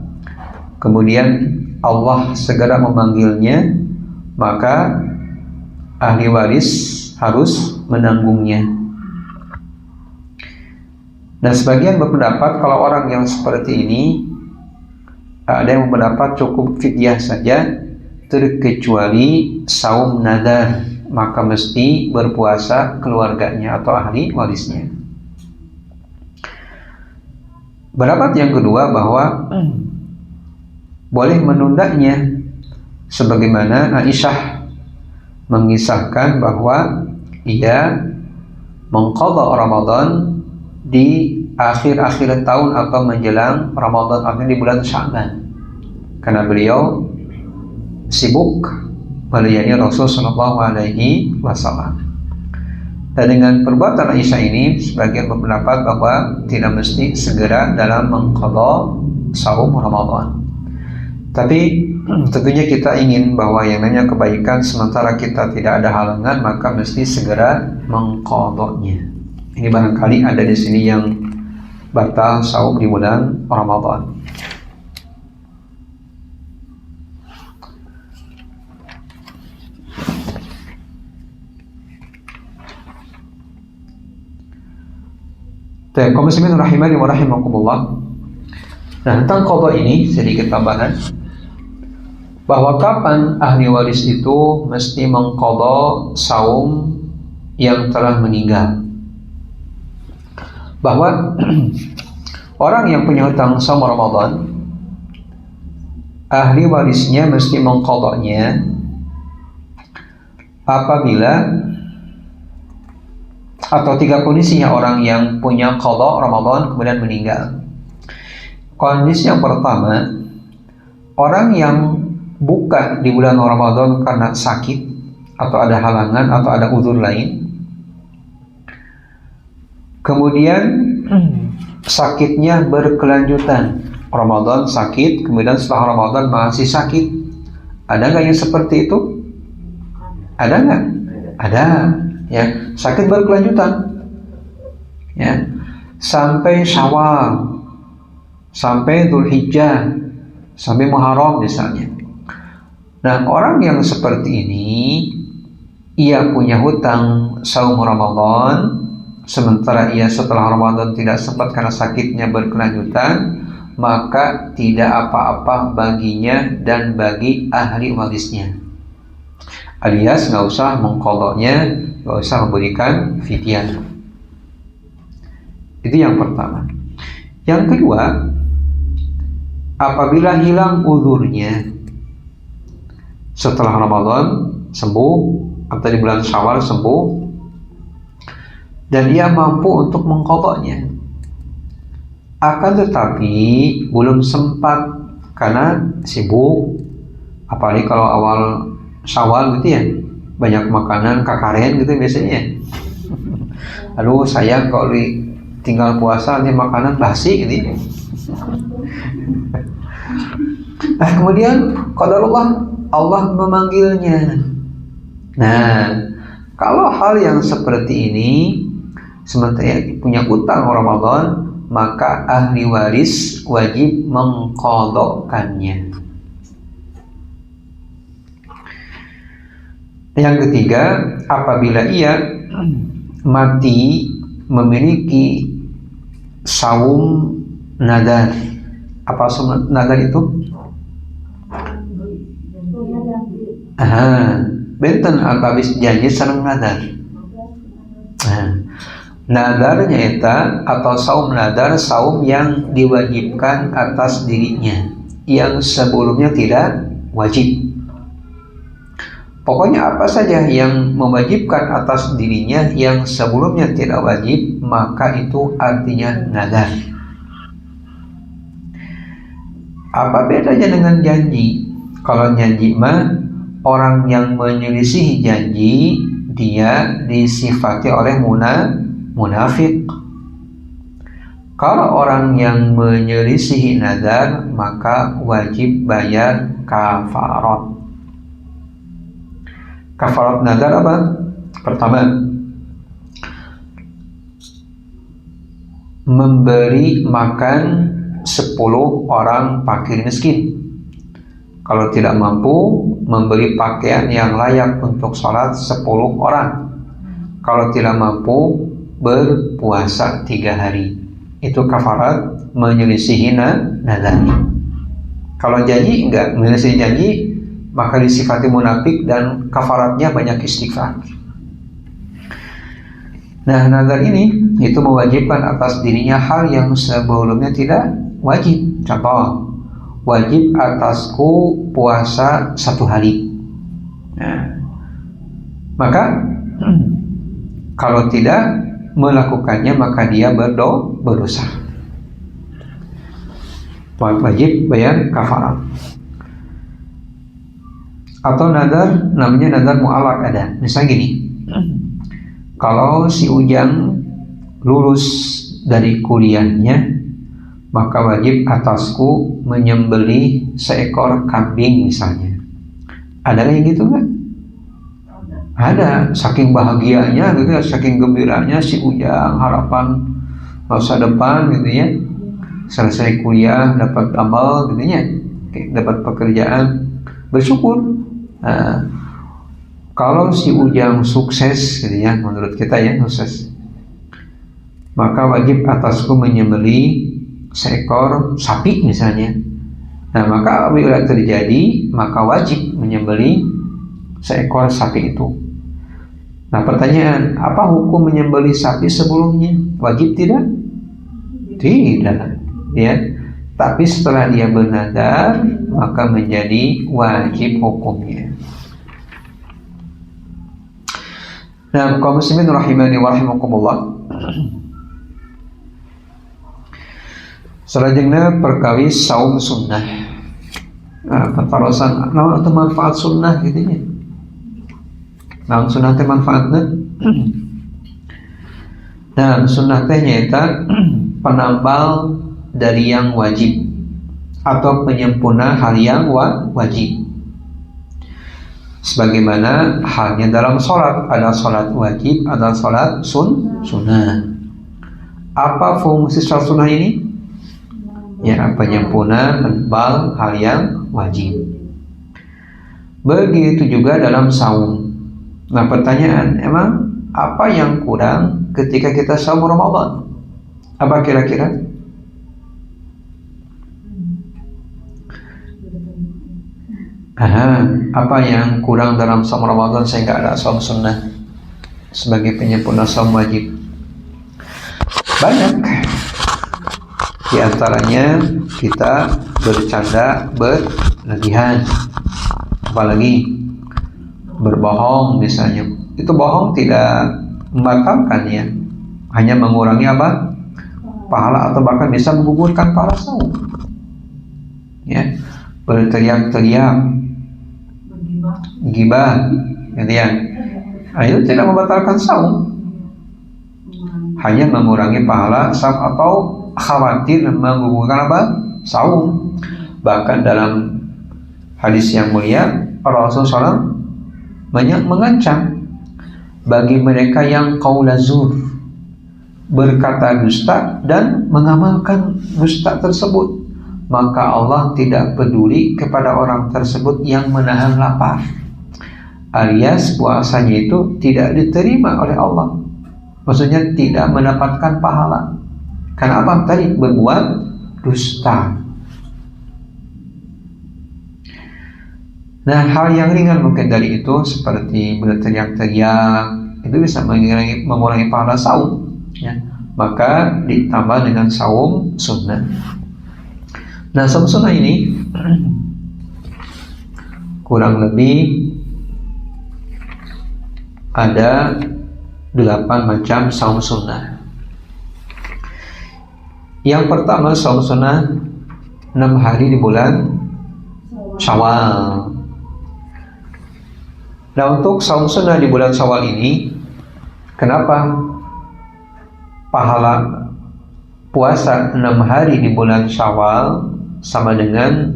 kemudian Allah segera memanggilnya, maka ahli waris harus menanggungnya. Dan sebagian berpendapat kalau orang yang seperti ini, ada yang berpendapat cukup fidyah saja, terkecuali saum nadar, maka mesti berpuasa keluarganya atau ahli warisnya. Pendapat yang kedua bahwa boleh menundanya, sebagaimana Aisyah mengisahkan bahwa ia mengqadha Ramadan di akhir-akhir tahun atau menjelang Ramadan, artinya di bulan Sya'ban, karena beliau sibuk melayani Rasul Shallallahu Alaihi Wasallam. Dan dengan perbuatan Aisyah ini, sebagian berpendapat bahwa tidak mesti segera dalam mengqadha saum Ramadan. Tapi tentunya kita ingin bahwa yang namanya kebaikan sementara kita tidak ada halangan, maka mesti segera mengqadhanya. Ini barangkali ada di sini yang batal saum di bulan Ramadan. Kaum muslimin rahimani wa rahimakumullah. Nah, tentang qada ini sedikit tambahan bahwa kapan ahli waris itu mesti mengqada saum yang telah meninggal. Bahwa orang yang punya hutang saum Ramadan, ahli warisnya mesti mengqadanya apabila, atau tiga kondisinya orang yang punya qadha Ramadan kemudian meninggal. Kondisi yang pertama, orang yang buka di bulan Ramadan karena sakit atau ada halangan atau ada uzur lain, kemudian sakitnya berkelanjutan. Ramadan sakit, kemudian setelah Ramadan masih sakit. Ada nggak yang seperti itu? Ada nggak? Ada. Ya, sakit berkelanjutan ya, sampai Syawal, sampai Dzulhijjah, sampai Muharram misalnya. Nah, orang yang seperti ini, ia punya hutang saum Ramadan, sementara ia setelah Ramadan tidak sempat karena sakitnya berkelanjutan, maka tidak apa-apa baginya dan bagi ahli warisnya, alias nggak usah mengqadhanya, nggak usah memberikan fidyah. Itu yang pertama. Yang kedua, apabila hilang uzurnya setelah Ramadan sembuh atau di bulan Syawal sembuh dan ia mampu untuk mengqadhanya, akan tetapi belum sempat karena sibuk, apalagi kalau awal Syawal gitu ya, banyak makanan kakaren gitu biasanya. Aduh sayang kalau tinggal puasa nanti makanan basi gitu. Kemudian qadarullah Allah memanggilnya, Nah, kalau hal yang seperti ini sementara punya utang Ramadan, maka ahli waris wajib mengqadhakannya. Yang ketiga, apabila ia mati memiliki saum nadar. Apa saum nadar itu? Benten atawis janji sareng nadar. Nadarnya eta atau saum nadar, saum yang diwajibkan atas dirinya, yang sebelumnya tidak wajib. Pokoknya apa saja yang mewajibkan atas dirinya yang sebelumnya tidak wajib, maka itu artinya nadar. Apa bedanya dengan janji? Kalau janji mah orang yang menyelisihi janji dia disifati oleh munafik. Kalau orang yang menyelisihi nadar maka wajib bayar kafarat. Kafarat nadar apa? Pertama, memberi makan 10 orang fakir miskin. Kalau tidak mampu, memberi pakaian yang layak untuk sholat 10 orang. Kalau tidak mampu, berpuasa 3 hari. Itu kafarat menyelisihi nadar. Kalau janji enggak menyelisihi janji, maka disifati munafik dan kafaratnya banyak istighfar. Nah, nadar ini itu mewajibkan atas dirinya hal yang sebelumnya tidak wajib. Contoh, wajib atasku puasa 1 hari. Nah, maka kalau tidak melakukannya maka dia berdosa. Wajib bayar kafarat. Atau nadar, namanya nadar mu'alaq ada. Misalnya gini, kalau si Ujang lulus dari kuliahnya, maka wajib atasku menyembelih seekor kambing misalnya. Ada yang gitu nggak? Ada. Saking bahagianya gitu ya, saking gembiranya si Ujang, harapan masa depan gitu ya, selesai kuliah dapat amal gitu ya, dapat pekerjaan, bersyukur. Nah, kalau si Ujang sukses gitu ya, menurut kita ya sukses, maka wajib atasku menyembelih seekor sapi misalnya. Nah, maka apabila terjadi maka wajib menyembelih seekor sapi itu. Nah, pertanyaan, apa hukum menyembelih sapi sebelumnya? Wajib tidak? Tidak, ya. Tapi setelah dia bernadar maka menjadi wajib hukumnya. Nah, kaum muslimin rahimani wa rahimakumullah. Selanjutnya perkawis saum sunnah. Nah, pentarosan naon atau manfaat sunnah gitu ya. Naon sunnah teh manfaatna? Nah, sunnah teh nyaeta penambal dari yang wajib atau penyempurna hal yang wajib. Sebagaimana halnya dalam sholat, ada sholat wajib, ada sholat sunnah. Apa fungsi sholat sunnah ini? Ya, penyempurna, penambal hal yang wajib. Begitu juga dalam saum. Nah, pertanyaan, emang apa yang kurang ketika kita saum Ramadan? Apa kira-kira? Apa yang kurang dalam saum Ramadan sehingga ada saum sunnah sebagai penyempurna saum wajib? Banyak. Di antaranya kita bercanda berlebihan, apalagi berbohong misalnya. Itu bohong tidak membatalkan ya, hanya mengurangi apa? Pahala atau bahkan bisa menggugurkan pahala saum. Ya, berteriak-teriak, gibah, gitu ya. Nah, itu tidak membatalkan saum, hanya mengurangi pahala saum atau khawatir menggugurkan apa? Saum. Bahkan dalam hadis yang mulia Rasulullah SAW mengancam bagi mereka yang qaulazur, berkata dusta dan mengamalkan dusta tersebut, maka Allah tidak peduli kepada orang tersebut yang menahan lapar, alias puasanya itu tidak diterima oleh Allah, maksudnya tidak mendapatkan pahala karena apa? Tadi berbuat dusta. Nah, hal yang ringan mungkin dari itu seperti berteriak-teriak itu bisa mengurangi pahala saum, ya. Maka ditambah dengan saum sunnah. Nah, saum sunnah ini kurang lebih ada 8 macam saum sunnah. Yang pertama, saum sunnah 6 hari di bulan Syawal. Nah, untuk saum sunnah di bulan Syawal ini, kenapa pahala puasa 6 hari di bulan Syawal sama dengan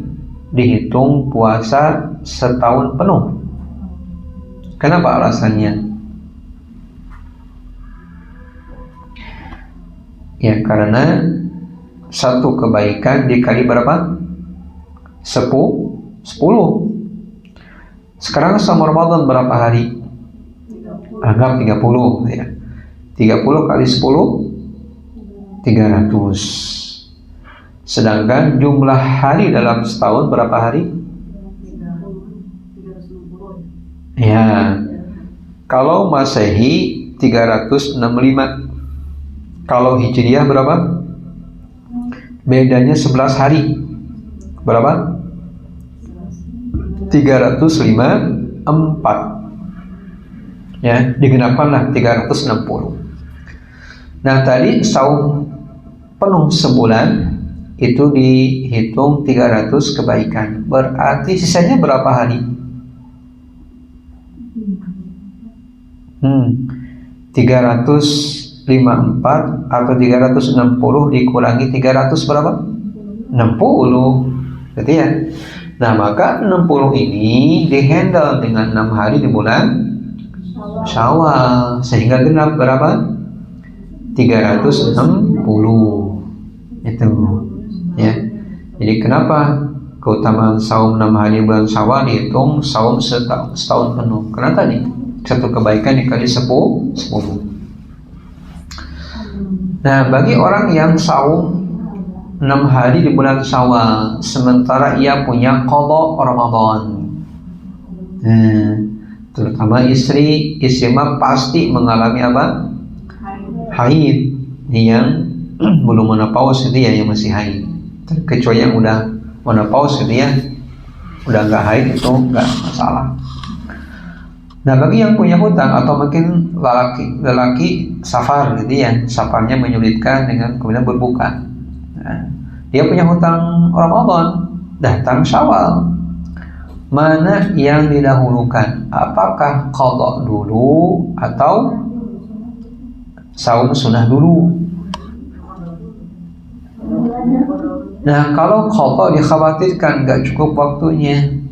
dihitung puasa setahun penuh? Kenapa alasannya? Ya, karena satu kebaikan dikali berapa? 10. Sekarang sama Ramadan berapa hari? Anggap 30 ya. 30 kali 10 300. Sedangkan jumlah hari dalam setahun berapa hari? Ya. Kalau Masehi 365. Kalau Hijriah berapa? Bedanya 11 hari. Berapa? 354. Ya, digenapkanlah 360. Nah, tadi saum penuh sebulan itu dihitung 300 kebaikan. Berarti sisanya berapa hari? 354 atau 360 dikurangi 300 berapa? 60. Gitu ya. Nah, maka 60 ini dihandle dengan 6 hari di bulan Syawal, sehingga genap berapa? 360. Itu ya. Jadi kenapa keutamaan saum 6 hari bulan Syawal dihitung saum setahun penuh? Karena tadi satu kebaikan dikali 10. Nah, bagi orang yang saum 6 hari di bulan Syawal sementara ia punya qadha Ramadan, terutama istri mah pasti mengalami apa? Haid. Ini yang belum menopause itu ya, yang masih haid. Kecuali yang udah menopause itu ya, udah nggak haid itu nggak masalah. Nah, bagi yang punya hutang atau mungkin lelaki safar gitu ya, safarnya menyulitkan dengan kemudian berbuka. Nah, dia punya hutang Ramadan, datang Syawal. Mana yang didahulukan? Apakah qadha dulu atau saum sunnah dulu? Nah, kalau qadha dikhawatirkan gak cukup waktunya.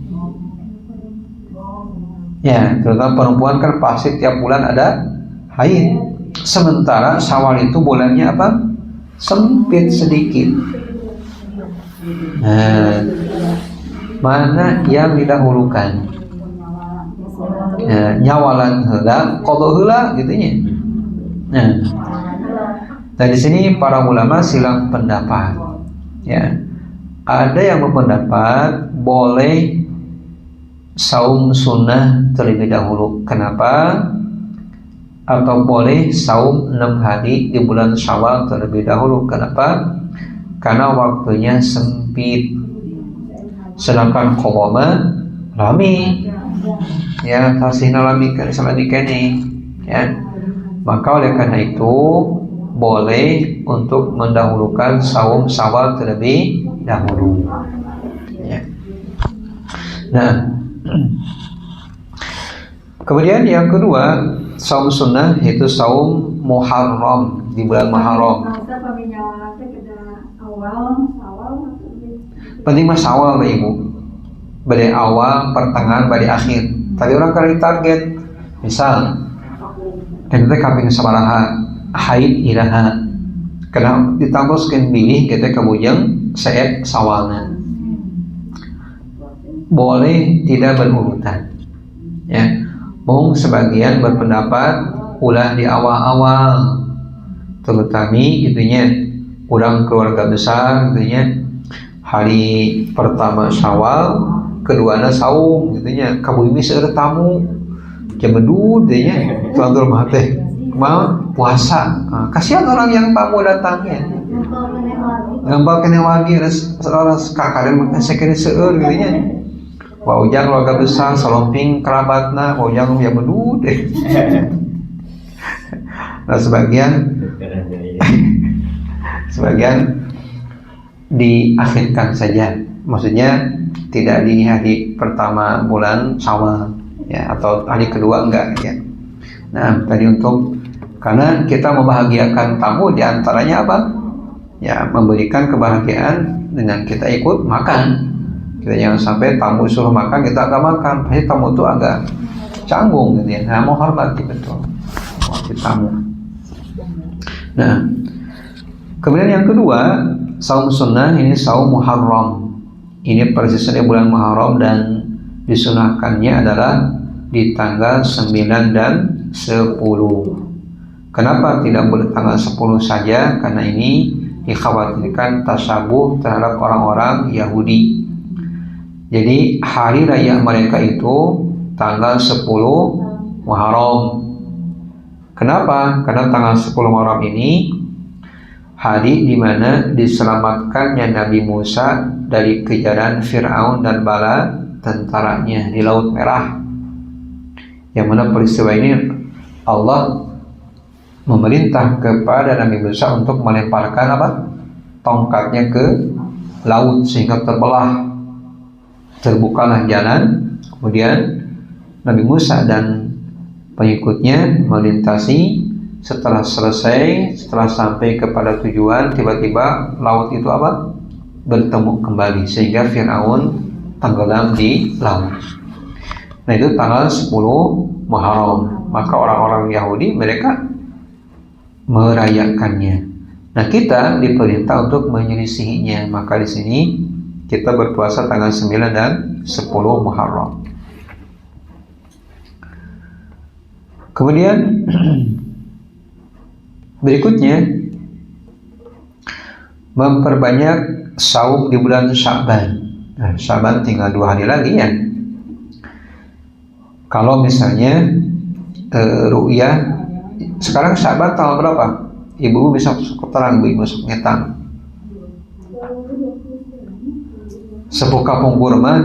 Ya, terutama perempuan kan pasti tiap bulan ada haid. Sementara Syawal itu bulannya apa? Sempit sedikit. Nah, mana yang didahulukan? Ya, nyawalan heula, qadha heula gitunya. Nah, di sini para ulama silang pendapat. Ya, ada yang berpendapat boleh saum sunnah terlebih dahulu. Kenapa? Atau boleh saum 6 hari di bulan Syawal terlebih dahulu. Kenapa? Karena waktunya sempit. Sedangkan qadha rame. Ya, tasihna lami kene. Ya. Maka oleh karena itu boleh untuk mendahulukan saum Syawal terlebih dahulu. Ya. Nah, kemudian yang kedua, saum sunnah yaitu saum Muharram di bulan Muharram. Penting mas awal Ibu. Badai awal, pertengahan, badai akhir. tadi orang kali target misal kita kaping sabaraha haid iraha kena ditambahkan bilih kita kabujang seet sawalna boleh tidak berurutan ya. Mung sebagian berpendapat ulah di awal-awal terutama gitunya kurang keluarga besar gitunya hari pertama Syawal keduana saum gitunya kabumi seueur tamu jemedud gitunya tuan rumah teh mau puasa kasihan orang yang tamu datangnya ngambal kene wagi seoras kakaren sekene seueur gitunya waujang keluarga besar salomping kerabatna waujang ya bedud nah sebagian diakhirkan saja, maksudnya tidak di hari pertama bulan Syawal ya atau hari kedua enggak ya. Nah tadi untuk karena kita membahagiakan tamu diantaranya apa ya, memberikan kebahagiaan dengan kita ikut makan. Kita jangan sampai tamu suruh makan kita agak makan, pasti tamu itu agak canggung gitu ya. Nah menghormati betul tamu. Nah kemudian yang kedua, saum sunnah ini saum Muharram. Ini persisnya bulan Muharram dan disunahkannya adalah di tanggal 9 dan 10. Kenapa tidak boleh tanggal 10 saja? Karena ini dikhawatirkan tasabuh terhadap orang-orang Yahudi. Jadi hari raya mereka itu tanggal 10 Muharram. Kenapa? Karena tanggal 10 Muharram ini hari di mana diselamatkannya Nabi Musa dari kejaran Fir'aun dan bala tentaranya di Laut Merah. Yang mana peristiwa ini Allah memerintah kepada Nabi Musa untuk melemparkan apa? Tongkatnya ke laut sehingga terbelah. Terbukalah jalan, kemudian Nabi Musa dan pengikutnya melintasi. Setelah selesai, setelah sampai kepada tujuan, tiba-tiba laut itu apa? Bertemu kembali sehingga Fir'aun tenggelam di laut. Nah itu tanggal 10 Muharram. Maka orang-orang Yahudi mereka merayakannya. Nah kita diperintah untuk menyelisihinya. Maka di sini kita berpuasa tanggal 9 dan 10 Muharram. Kemudian berikutnya memperbanyak saum di bulan Sya'ban. Nah, Sya'ban tinggal 2 hari lagi ya. Kalau misalnya ru'yah sekarang Sya'ban tanggal berapa? Ibu bisa terang, ibu bisa ngetang. Sepuh kapung kurma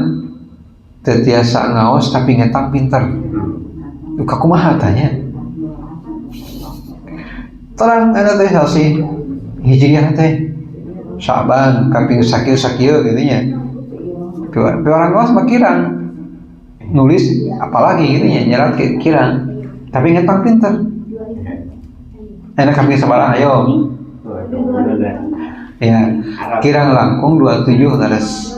tetiasa ngaos tapi ngetang pinter. Kakumaha tanya. Terang ada teh sasi Hijriah teh Sya'ban kaping sakieu gitu nya. Orang ngaos makirang nulis apalagi gitu nya, nyerat kirang tapi ngetang pinter. Enak kaping sabaraha ayo. Ya, kirang langkung 27 terus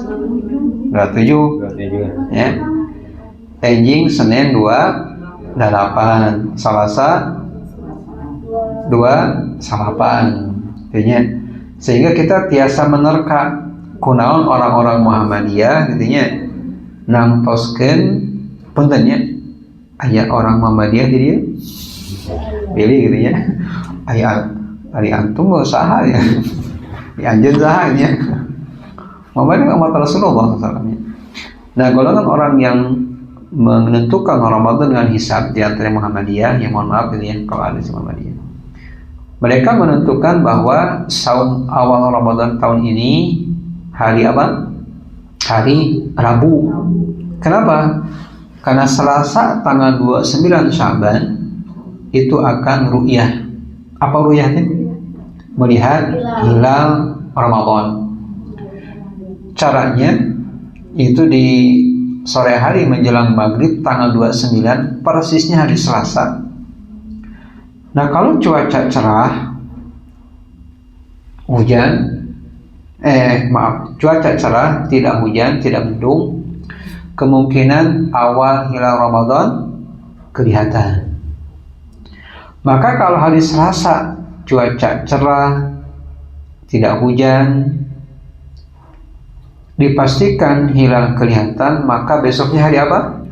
27 ya. Enjing Senin 28, Selasa 28 artinya sehingga kita tiasa menerka kunaon orang-orang Muhammadiyah gitunya nangtoskeun puntennya aya orang Muhammadiyah di dieu pilih gitunya aya ari antum saha ya di anjeun saha nya Muhammadiyah umat Rasulullah sallallahu. Nah golongan orang yang menentukan Ramadan dengan hisab di antara Muhammadiyah, yang mohon maaf ini kalau ada Muhammadiyah. Mereka menentukan bahwa saum awal Ramadan tahun ini hari apa? Hari Rabu. Kenapa? Karena Selasa tanggal 29 Sya'ban itu akan ru'yah. Apa ru'yah itu? Melihat hilal Ramadan. Caranya itu di sore hari menjelang maghrib tanggal 29 persisnya hari Selasa. Nah kalau cuaca cerah cuaca cerah tidak hujan tidak mendung kemungkinan awal hilal Ramadan kelihatan. Maka kalau hari Selasa cuaca cerah, tidak hujan, dipastikan hilal kelihatan, maka besoknya hari apa?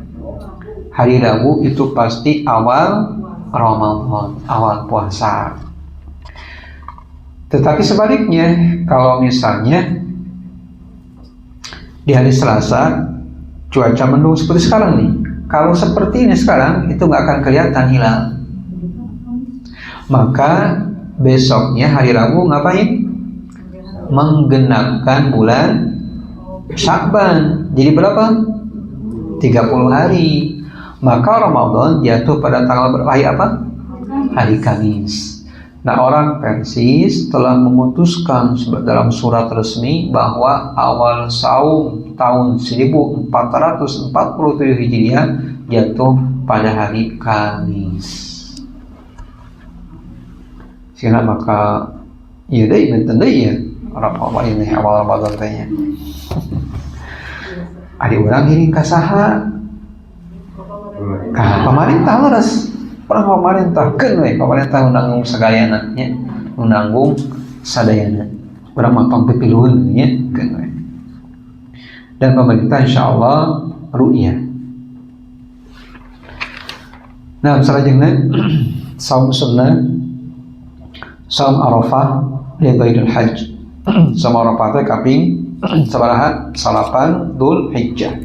Hari Rabu itu pasti awal Ramadan, awal puasa. Tetapi sebaliknya, kalau misalnya di hari Selasa cuaca mendung seperti sekarang nih, kalau seperti ini sekarang itu nggak akan kelihatan hilal. Maka besoknya hari Rabu ngapain? Menggenapkan bulan Sya'ban. Jadi berapa? 30 hari. Maka Ramadan jatuh pada tanggal berapa? Hari apa? Hari Kamis. Nah, orang Persis telah memutuskan dalam surat resmi bahwa awal saum tahun 1447 Hijriah jatuh pada hari Kamis. Sehingga maka iya deh, benten deh ya orang ini awal Ramadan tanya. Ada orang ini kasaha pemerintah leres, orang pemerintah kenwe pemerintah menanggung segayana nya, menanggung sadayana, orang matang pipiluhun nya kenwe. Dan pemerintah insyaallah ru'yah. Nah, selanjutnya saum sunnah, saum Arafah li ghairil hajj. Saum Arafah teh kaping sabaraha? Salapan Dzul Hijjah.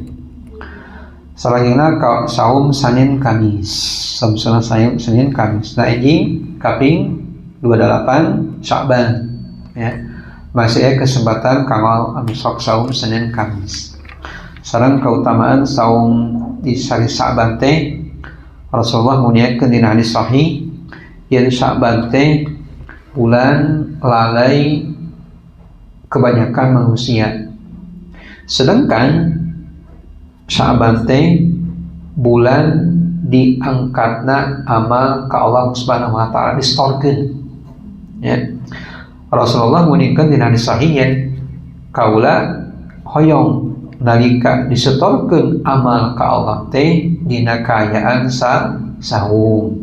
Selanjutnya saum Senin Kamis. Saum sunnah Senin Kamis. Nah, ini kaping 28 Sya'ban ya. Masih kesempatan kanggo anu sok saum Senin Kamis. Saran keutamaan saum di sari Sya'ban teh Rasulullah munyakeun dina hadis sahih yen Sya'ban teh bulan lalai kebanyakan manusia. Sedangkan Sya'ban teh bulan diangkatna amal ka Allah Subhanahu wa taala distorkeun. Ya. Rasulullah munikeun dina hadis sahih yen kaula hoyong nalika disetorkeun amal ka Allah teh dina kaayaan saum.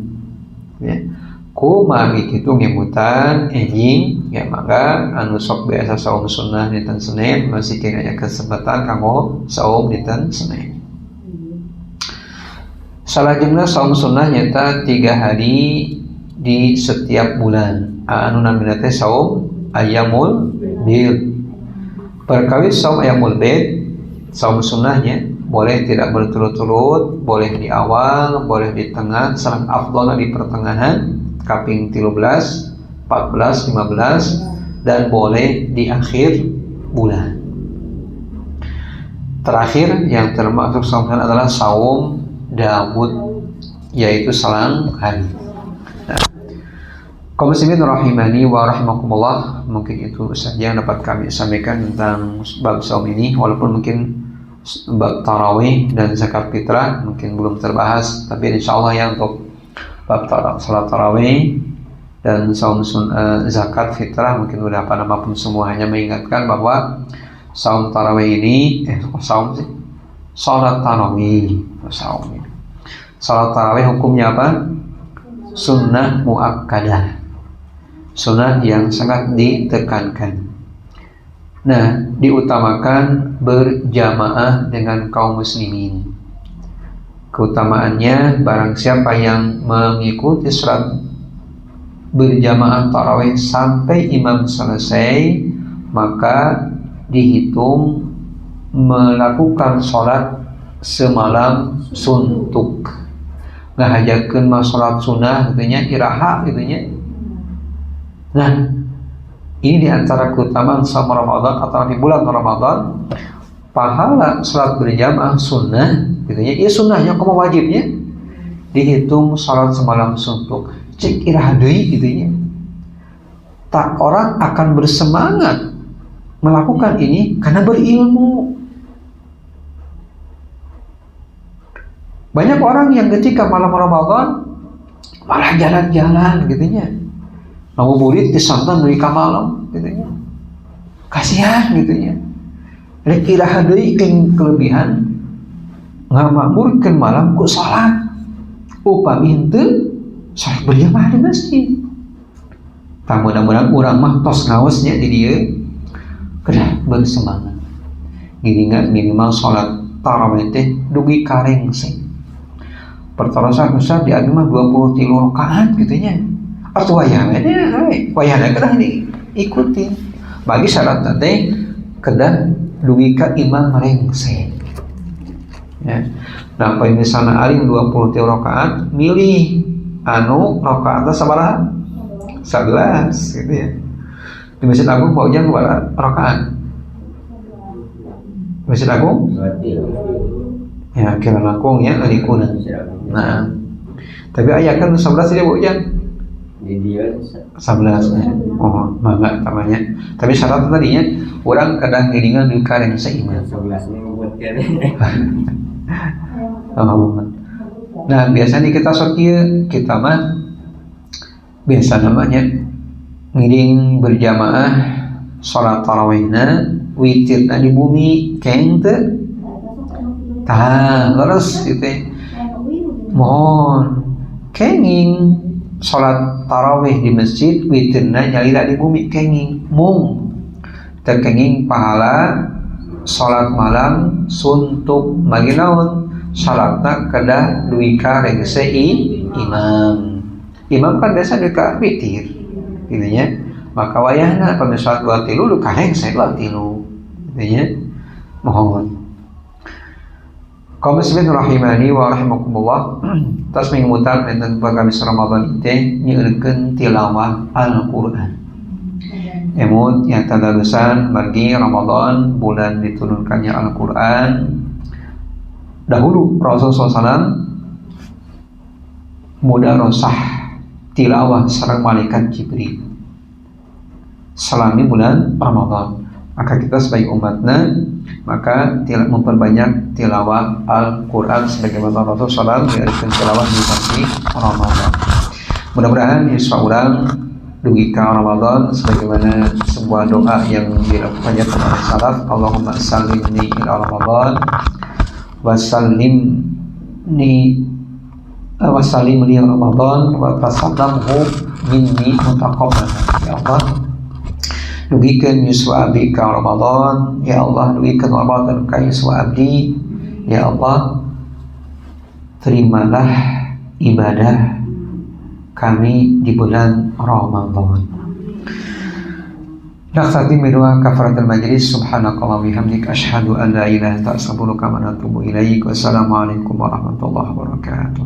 Ya. Kumari itu ngemutan enjing ya, maka anu sok biasa saum sunnah dinten Senin masih kena kesempatan kanggo saum dinten Senin. Salajengna saum sunnah nyata 3 hari di setiap bulan. Anu namina teh saum ayyamul bid. Perkawis saum ayyamul bid, saum sunnahnya boleh tidak berturut-turut, boleh di awal, boleh di tengah, sareng afdhalna di pertengahan, kaping 13, 14, 15, dan boleh di akhir bulan. Terakhir yang termasuk saum adalah saum Daud, yaitu salang hari. Nah, kaum muslimin rahimani wa rahimakumullah, mungkin itu saja yang dapat kami sampaikan tentang bab saum ini, walaupun mungkin bab tarawih dan zakat fitrah mungkin belum terbahas, tapi insyaallah ya untuk bab salat tarawih dan saum zakat fitrah mungkin udah pada maupun semua, hanya mengingatkan bahwa saum tarawih ini salat tarawih salat tarawih hukumnya apa? Sunnah muakkadah, sunnah yang sangat ditekankan. Nah, diutamakan berjamaah dengan kaum muslimin. Keutamaannya, barang siapa yang mengikuti salat berjamaah tarawih sampai imam selesai, maka dihitung melakukan salat semalam suntuk. Ngahajakeun mah salat sunnah gitunya, iraha gitunya. Nah, ini diantara keutamaan saum Ramadan atau di bulan Ramadan, pahala salat berjamaah sunnah gitunya, iya sunnahnya kamu wajibnya dihitung salat semalam suntuk. Cek iraha deui gitunya. Tak orang akan bersemangat melakukan ini karena berilmu. Banyak orang yang ketika malam Ramadan malah jalan-jalan gitunya. Ngabuburit disantan dari malam gitunya. Kasihan gitunya. Rek iraha deui kelebihan ngamakmurkeun malam ku salat upami henteu salat berjamaah di masjid. Tah mudah-mudahan urang mah tos ngaosnya di dieu kedah bersemangat. Giringan minimal salat tarawih teh dugi karengseng. Pertorosan besar di abi mah 23 rakaat gitu nya. Atuh wayahna teh wayahna kedah diikutin. Bagi syarat teh kedah dugi ka imam rengseng. Ya. Nah, poin misalnya alim 23 rakaat milih anu rakaatna sabaraha? 11 gitu ya. Di Masjid Agung Pak Ujang berapa rakaat? Masjid Agung? Ya, kira langkung ya dari kuna. Nah, tapi ayat kan 11 dia Pak Ujang. Di dia 11 ya. Oh, mangga tamanya. Tapi syarat tadinya orang kadang ngiringan di kareng seiman. 11 ini buat Nah, biasanya kita sokieu kita mah biasa namanya ngiring berjamaah sholat tarawihna witirna di bumi keng teu tah leres gitu mohon kenging sholat tarawih di masjid witirna nyalira di bumi kenging mung terkenging pahala sholat malam suntuk magi naon salatna kedah duwi ka regese imam kan biasa dekat witir gitu ya. Maka wayahna pamisalat 23 lu kahengse 23 gitu ya. Mohon kaum muslimin rahimani wa rahimakumullah. Tas minggu mutar dan perkamis Ramadan teh nyeurekeun tilawah Al-Qur'an. Emut yang tadarusan bagi Ramadan bulan diturunkannya Al-Qur'an. Dahulu Rasulullah SAW mudarosah tilawah sareng malaikat Jibril selama bulan Ramadan. Maka kita sebagai umatnya maka memperbanyak tilawah Al-Quran sebagaimana Rasulullah SAW diarahkan tilawah di bulan Ramadan. Mudah-mudahan insya Allah dugi ka Ramadan sebagaimana sebuah doa yang dilakukannya oleh salaf. Allahumma sallimni ila Ramadan wasallim li Ramadan wa tasallamhu minni mutaqabbalan. Ya Allah, dugikan yuswa abdi ka Ramadan. Ya Allah, dugikan Ramadan ka yuswa abdi. Ya Allah, terimalah ibadah kami di bulan Ramadan. Naksati midua kafaratul majlis. Subhanakallah bihamdik asyhadu an la ilaha illa anta astaghfiruka wa atubu ilaik. Wassalamualaikum warahmatullahi wabarakatuh.